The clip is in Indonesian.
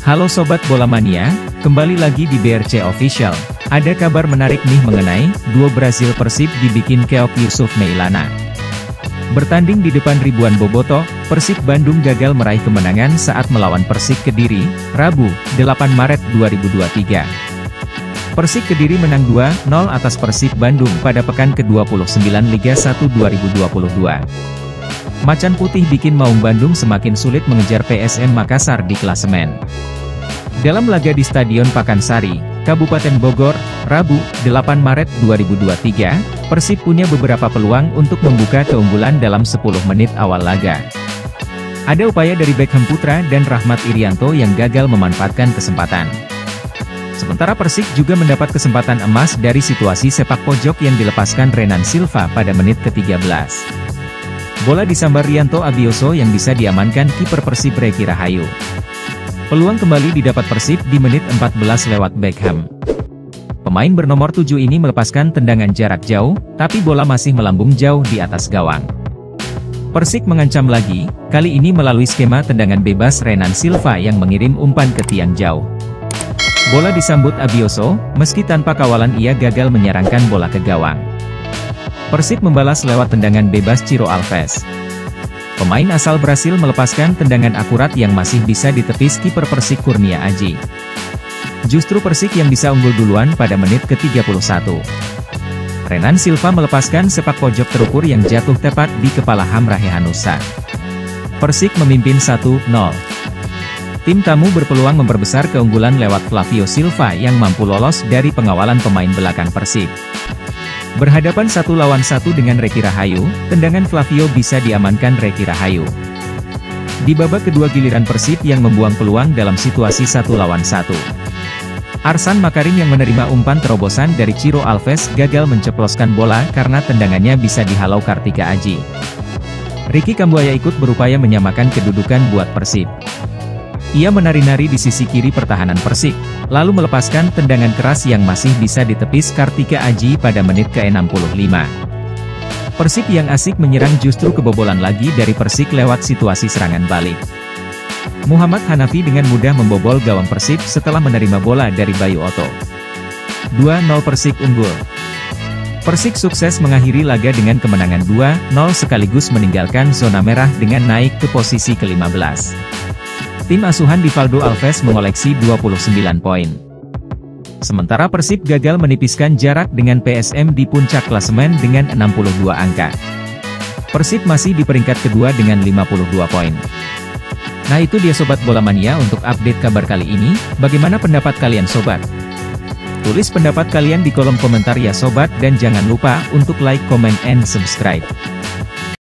Halo Sobat Bola Mania, kembali lagi di BRC Official. Ada kabar menarik nih mengenai duo Brazil Persib dibikin keok Yusuf Meilana. Bertanding di depan ribuan bobotoh, Persib Bandung gagal meraih kemenangan saat melawan Persik Kediri, Rabu, 8 Maret 2023. Persik Kediri menang 2-0 atas Persib Bandung pada pekan ke-29 Liga 1 2022. Macan Putih bikin Maung Bandung semakin sulit mengejar PSM Makassar di klasemen. Dalam laga di Stadion Pakansari, Kabupaten Bogor, Rabu, 8 Maret 2023, Persib punya beberapa peluang untuk membuka keunggulan dalam 10 menit awal laga. Ada upaya dari Beckham Putra dan Rahmat Irianto yang gagal memanfaatkan kesempatan. Sementara Persik juga mendapat kesempatan emas dari situasi sepak pojok yang dilepaskan Renan Silva pada menit ke-13. Bola disambar Rianto Abioso yang bisa diamankan kiper Persib Reki Rahayu. Peluang kembali didapat Persib di menit 14 lewat Beckham. Pemain bernomor 7 ini melepaskan tendangan jarak jauh, tapi bola masih melambung jauh di atas gawang. Persik mengancam lagi, kali ini melalui skema tendangan bebas Renan Silva yang mengirim umpan ke tiang jauh. Bola disambut Abioso, meski tanpa kawalan ia gagal menyerangkan bola ke gawang. Persib membalas lewat tendangan bebas Ciro Alves. Pemain asal Brasil melepaskan tendangan akurat yang masih bisa ditepis kiper Persik Kurnia Aji. Justru Persik yang bisa unggul duluan pada menit ke-31. Renan Silva melepaskan sepak pojok terukur yang jatuh tepat di kepala Hamrahe Hanusa. Persik memimpin 1-0. Tim tamu berpeluang memperbesar keunggulan lewat Flavio Silva yang mampu lolos dari pengawalan pemain belakang Persib. Berhadapan 1 lawan 1 dengan Reki Rahayu, tendangan Flavio bisa diamankan Reki Rahayu. Di babak kedua giliran Persib yang membuang peluang dalam situasi 1 lawan 1. Arsan Makarim yang menerima umpan terobosan dari Ciro Alves gagal menceploskan bola karena tendangannya bisa dihalau Kartika Aji. Ricky Kambuaya ikut berupaya menyamakan kedudukan buat Persib. Ia menari-nari di sisi kiri pertahanan Persik, lalu melepaskan tendangan keras yang masih bisa ditepis Kartika Aji pada menit ke-65. Persik yang asik menyerang justru kebobolan lagi dari Persik lewat situasi serangan balik. Muhammad Hanafi dengan mudah membobol gawang Persib setelah menerima bola dari Bayu Otto. 2-0 Persik unggul. Persik sukses mengakhiri laga dengan kemenangan 2-0 sekaligus meninggalkan zona merah dengan naik ke posisi ke-15. Tim asuhan Divaldo Alves mengoleksi 29 poin. Sementara Persib gagal menipiskan jarak dengan PSM di puncak klasemen dengan 62 angka. Persib masih di peringkat kedua dengan 52 poin. Nah itu dia Sobat Bola Mania untuk update kabar kali ini, bagaimana pendapat kalian Sobat? Tulis pendapat kalian di kolom komentar ya Sobat dan jangan lupa untuk like, comment, and subscribe.